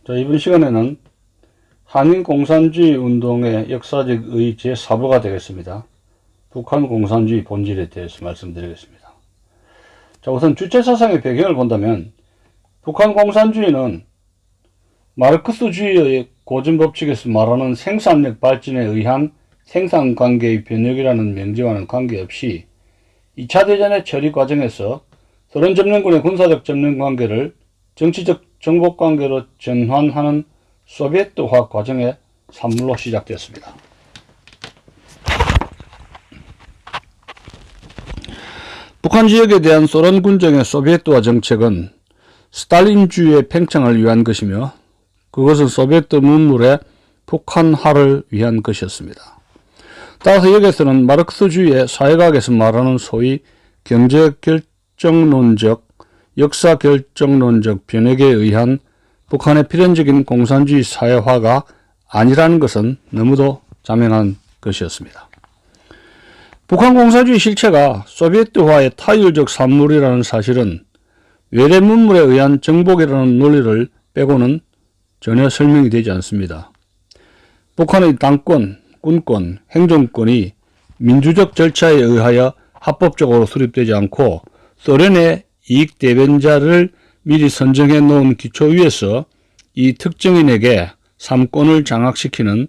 자, 이번 시간에는 한인 공산주의 운동의 역사적의 제4부가 되겠습니다. 북한 공산주의 본질에 대해서 말씀드리겠습니다. 자, 우선 주체사상의 배경을 본다면 북한 공산주의는 마르크스주의의 고전법칙에서 말하는 생산력 발전에 의한 생산관계의 변혁이라는 명제와는 관계없이 2차 대전의 처리 과정에서 소련 점령군의 군사적 점령관계를 정치적 정복관계로 전환하는 소비에트화 과정의 산물로 시작되었습니다. 북한 지역에 대한 소련 군정의 소비에트화 정책은 스탈린주의의 팽창을 위한 것이며 그것은 소비에트 문물의 북한화를 위한 것이었습니다. 따라서 여기에서는 마르크스주의의 사회과학에서 말하는 소위 경제결정론적, 역사결정론적 변혁에 의한 북한의 필연적인 공산주의 사회화가 아니라는 것은 너무도 자명한 것이었습니다. 북한 공산주의 실체가 소비에트화의 타율적 산물이라는 사실은 외래 문물에 의한 정복이라는 논리를 빼고는 전혀 설명이 되지 않습니다. 북한의 당권, 군권, 행정권이 민주적 절차에 의하여 합법적으로 수립되지 않고 소련의 이익 대변자를 미리 선정해 놓은 기초 위에서 이 특정인에게 삼권을 장악시키는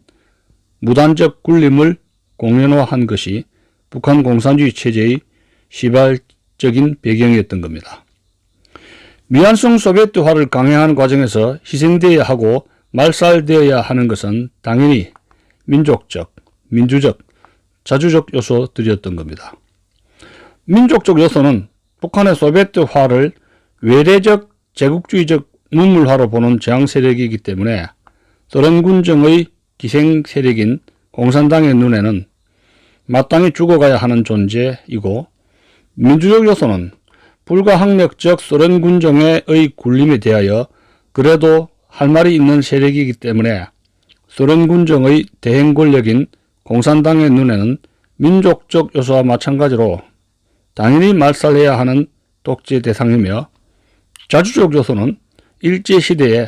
무단적 군림을 공연화한 것이 북한 공산주의 체제의 시발적인 배경이었던 겁니다. 미완성 소비에트화를 강행하는 과정에서 희생되어야 하고 말살되어야 하는 것은 당연히 민족적, 민주적, 자주적 요소들이었던 겁니다. 민족적 요소는 북한의 소비에트화를 외래적, 제국주의적 문물화로 보는 저항 세력이기 때문에 소련 군정의 기생 세력인 공산당의 눈에는 마땅히 죽어가야 하는 존재이고, 민주적 요소는 불가항력적 소련 군정의 군림에 대하여 그래도 할 말이 있는 세력이기 때문에 소련 군정의 대행 권력인 공산당의 눈에는 민족적 요소와 마찬가지로 당연히 말살해야 하는 독재 대상이며, 자주적 요소는 일제시대에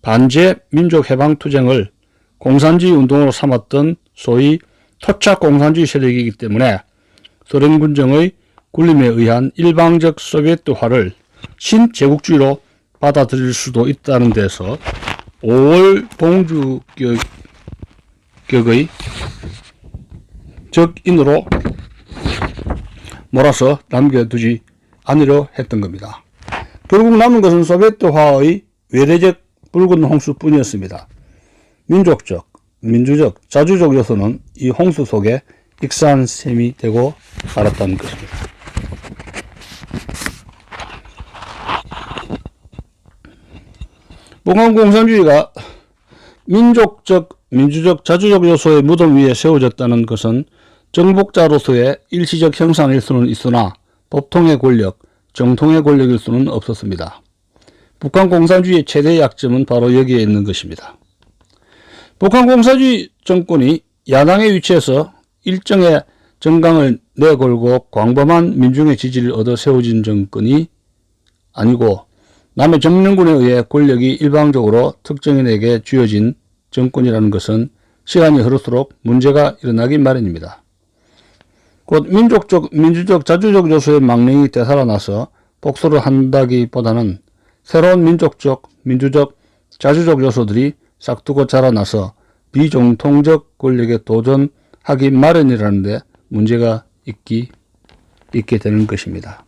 반제 민족해방투쟁을 공산주의 운동으로 삼았던 소위 토착 공산주의 세력이기 때문에 소련 군정의 군림에 의한 일방적 소비에트화를 신제국주의로 받아들일 수도 있다는 데서 5월 봉주격의 적인으로 몰아서 남겨두지 않으려 했던 겁니다. 결국 남은 것은 소비에트화의 외래적 붉은 홍수뿐이었습니다. 민족적, 민주적, 자주적 요소는 이 홍수 속에 익사한 셈이 되고 말았다는 것입니다. 북한 공산주의가 민족적, 민주적, 자주적 요소의 무덤 위에 세워졌다는 것은 정복자로서의 일시적 형상일 수는 있으나 법통의 권력, 정통의 권력일 수는 없었습니다. 북한 공산주의의 최대 약점은 바로 여기에 있는 것입니다. 북한 공산주의 정권이 야당의 위치에서 일정의 정강을 내걸고 광범한 민중의 지지를 얻어 세워진 정권이 아니고 남의 점령군에 의해 권력이 일방적으로 특정인에게 쥐어진 정권이라는 것은 시간이 흐를수록 문제가 일어나기 마련입니다. 곧 민족적, 민주적, 자주적 요소의 망령이 되살아나서 복수를 한다기보다는 새로운 민족적, 민주적, 자주적 요소들이 싹두고 자라나서 비정통적 권력에 도전하기 마련이라는데 문제가 있게 되는 것입니다.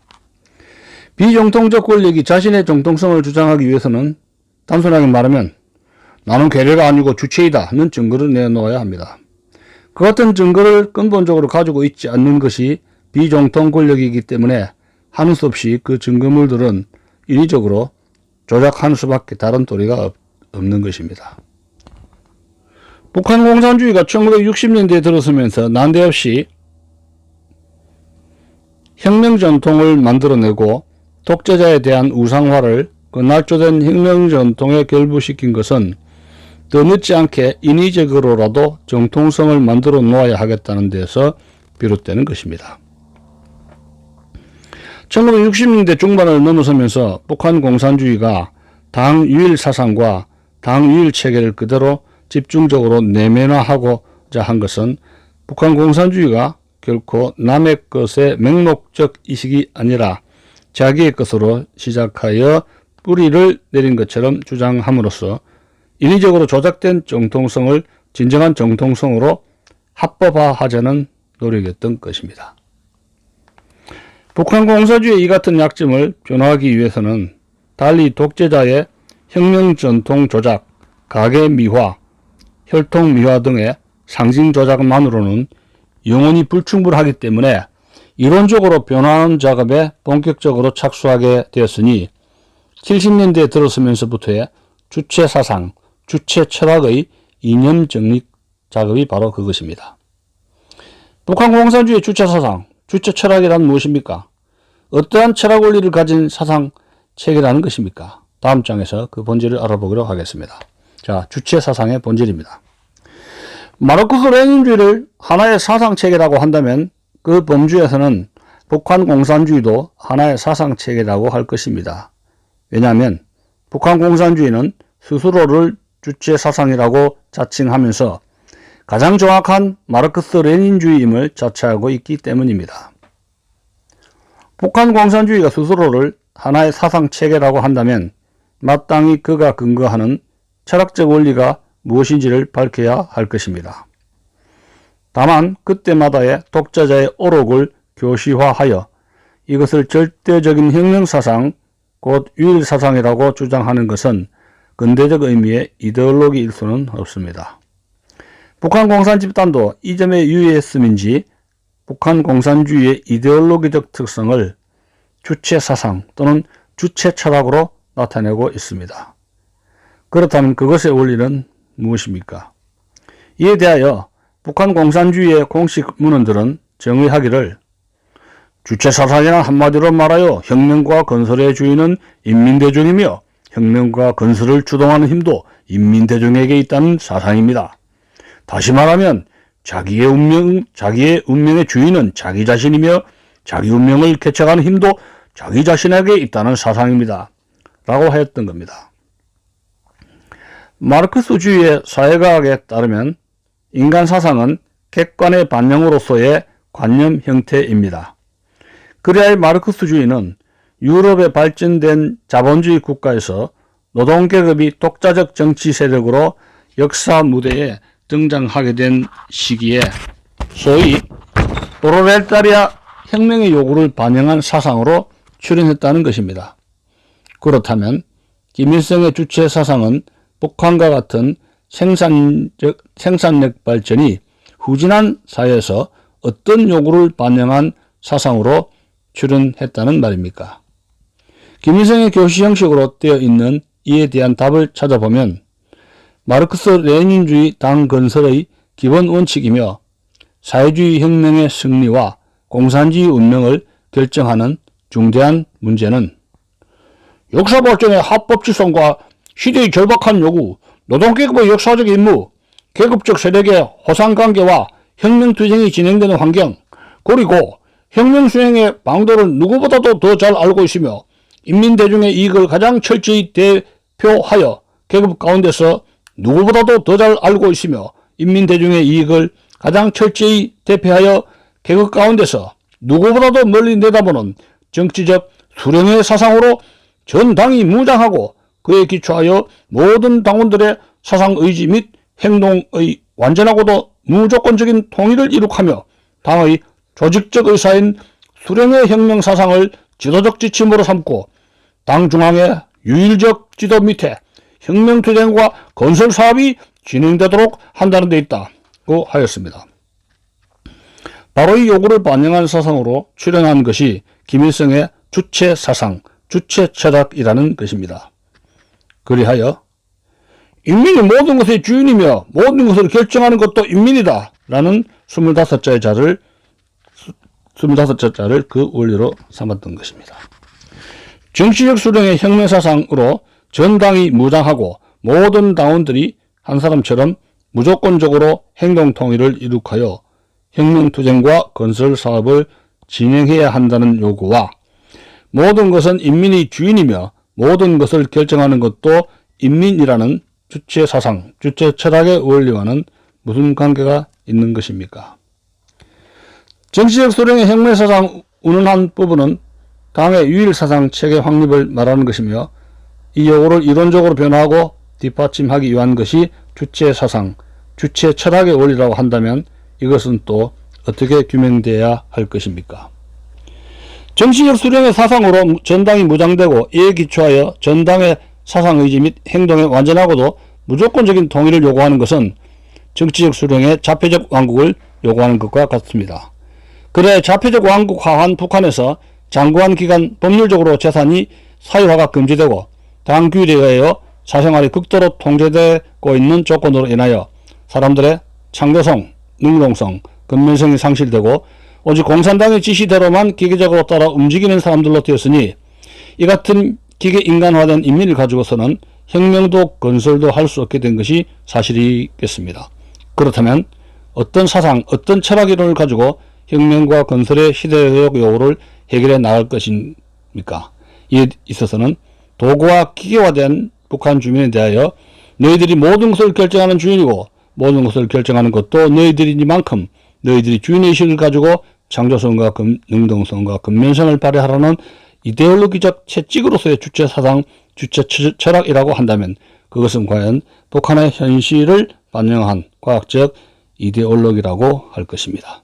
비정통적 권력이 자신의 정통성을 주장하기 위해서는 단순하게 말하면 나는 괴뢰가 아니고 주체이다는 증거를 내놓아야 합니다. 그 같은 증거를 근본적으로 가지고 있지 않는 것이 비정통 권력이기 때문에 하는 수 없이 그 증거물들은 인위적으로 조작하는 수밖에 다른 도리가 없는 것입니다. 북한 공산주의가 1960년대에 들어서면서 난데없이 혁명 전통을 만들어내고 독재자에 대한 우상화를 그 날조된 혁명 전통에 결부시킨 것은 더 늦지 않게 인위적으로라도 정통성을 만들어 놓아야 하겠다는 데서 비롯되는 것입니다. 1960년대 중반을 넘어서면서 북한 공산주의가 당 유일 사상과 당 유일 체계를 그대로 집중적으로 내면화하고자 한 것은 북한 공산주의가 결코 남의 것의 맹목적 이식이 아니라 자기의 것으로 시작하여 뿌리를 내린 것처럼 주장함으로써 인위적으로 조작된 정통성을 진정한 정통성으로 합법화하자는 노력이었던 것입니다. 북한 공산주의의 이 같은 약점을 변화하기 위해서는 달리 독재자의 혁명 전통 조작, 가계 미화, 혈통 미화 등의 상징 조작만으로는 영원히 불충분하기 때문에 이론적으로 변화하는 작업에 본격적으로 착수하게 되었으니 70년대에 들어서면서부터의 주체 사상, 주체 철학의 이념 정립 작업이 바로 그것입니다. 북한 공산주의의 주체 사상, 주체 철학이란 무엇입니까? 어떠한 철학 원리를 가진 사상 체계라는 것입니까? 다음 장에서 그 본질을 알아보도록 하겠습니다. 자, 주체 사상의 본질입니다. 마르크스 레닌주의를 하나의 사상 체계라고 한다면 그 범주에서는 북한 공산주의도 하나의 사상 체계라고 할 것입니다. 왜냐하면 북한 공산주의는 스스로를 주체 사상이라고 자칭하면서 가장 정확한 마르크스 레닌주의임을 자처하고 있기 때문입니다. 북한 공산주의가 스스로를 하나의 사상 체계라고 한다면 마땅히 그가 근거하는 철학적 원리가 무엇인지를 밝혀야 할 것입니다. 다만 그때마다의 독자자의 오록을 교시화하여 이것을 절대적인 혁명사상, 곧 유일사상이라고 주장하는 것은 근대적 의미의 이데올로기일 수는 없습니다. 북한 공산 집단도 이 점에 유의했음인지 북한 공산주의의 이데올로기적 특성을 주체사상 또는 주체철학으로 나타내고 있습니다. 그렇다면 그것의 원리는 무엇입니까? 이에 대하여 북한 공산주의의 공식 문헌들은 정의하기를 주체사상이란 한마디로 말하여 혁명과 건설의 주인은 인민대중이며 혁명과 건설을 주동하는 힘도 인민대중에게 있다는 사상입니다. 다시 말하면 자기의 운명의 주인은 자기 자신이며 자기 운명을 개척하는 힘도 자기 자신에게 있다는 사상입니다. 라고 하였던 겁니다. 마르크스주의의 사회과학에 따르면 인간 사상은 객관의 반영으로서의 관념 형태입니다. 그리하여 마르크스주의는 유럽의 발전된 자본주의 국가에서 노동계급이 독자적 정치 세력으로 역사 무대에 등장하게 된 시기에 소위 프롤레타리아 혁명의 요구를 반영한 사상으로 출현했다는 것입니다. 그렇다면 김일성의 주체 사상은 북한과 같은 생산력 발전이 후진한 사회에서 어떤 요구를 반영한 사상으로 출현했다는 말입니까? 김일성의 교시 형식으로 되어 있는 이에 대한 답을 찾아보면 마르크스 레닌주의 당 건설의 기본 원칙이며 사회주의 혁명의 승리와 공산주의 운명을 결정하는 중대한 문제는 역사 발전의 합법지성과 시대의 절박한 요구, 노동계급의 역사적 임무, 계급적 세력의 호상관계와 혁명투쟁이 진행되는 환경, 그리고 혁명 수행의 방도를 누구보다도 더 잘 알고 있으며 인민대중의 이익을 가장 철저히 대표하여 계급 가운데서 누구보다도 더 잘 알고 있으며 인민대중의 이익을 가장 철저히 대표하여 계급 가운데서 누구보다도 멀리 내다보는 정치적 수령의 사상으로 전 당이 무장하고 그에 기초하여 모든 당원들의 사상의지 및 행동의 완전하고도 무조건적인 통일을 이룩하며 당의 조직적 의사인 수령의 혁명 사상을 지도적 지침으로 삼고 당 중앙의 유일적 지도 밑에 혁명투쟁과 건설사업이 진행되도록 한다는 데 있다고 하였습니다. 바로 이 요구를 반영한 사상으로 출현한 것이 김일성의 주체사상, 주체철학이라는 것입니다. 그리하여 인민이 모든 것의 주인이며 모든 것을 결정하는 것도 인민이다 라는 25자를 그 원리로 삼았던 것입니다. 정치적 수령의 혁명사상으로 전당이 무장하고 모든 당원들이 한 사람처럼 무조건적으로 행동통일을 이룩하여 혁명투쟁과 건설사업을 진행해야 한다는 요구와 모든 것은 인민이 주인이며 모든 것을 결정하는 것도 인민이라는 주체 사상, 주체 철학의 원리와는 무슨 관계가 있는 것입니까? 정치적 수령의 혁명사상 운운한 부분은 당의 유일사상 체계 확립을 말하는 것이며 이 요구를 이론적으로 변화하고 뒷받침하기 위한 것이 주체 사상, 주체 철학의 원리라고 한다면 이것은 또 어떻게 규명되어야 할 것입니까? 정치적 수령의 사상으로 전당이 무장되고 이에 기초하여 전당의 사상의지 및 행동에 완전하고도 무조건적인 통일을 요구하는 것은 정치적 수령의 자폐적 왕국을 요구하는 것과 같습니다. 그래 자폐적 왕국화한 북한에서 장구한 기간 법률적으로 재산이 사유화가 금지되고 당 규율에 의하여 사생활이 극도로 통제되고 있는 조건으로 인하여 사람들의 창조성, 능동성, 근면성이 상실되고 오직 공산당의 지시대로만 기계적으로 따라 움직이는 사람들로 되었으니 이 같은 기계 인간화된 인민을 가지고서는 혁명도 건설도 할 수 없게 된 것이 사실이겠습니다. 그렇다면 어떤 사상, 어떤 철학 이론을 가지고 혁명과 건설의 시대적 요구를 해결해 나갈 것입니까? 이에 있어서는 도구와 기계화된 북한 주민에 대하여 너희들이 모든 것을 결정하는 주인이고 모든 것을 결정하는 것도 너희들이니만큼 너희들이 주인의식을 가지고 창조성과 능동성과 근면성을 발휘하라는 이데올로기적 채찍으로서의 주체사상, 주체철학이라고 한다면 그것은 과연 북한의 현실을 반영한 과학적 이데올로기라고 할 것입니다.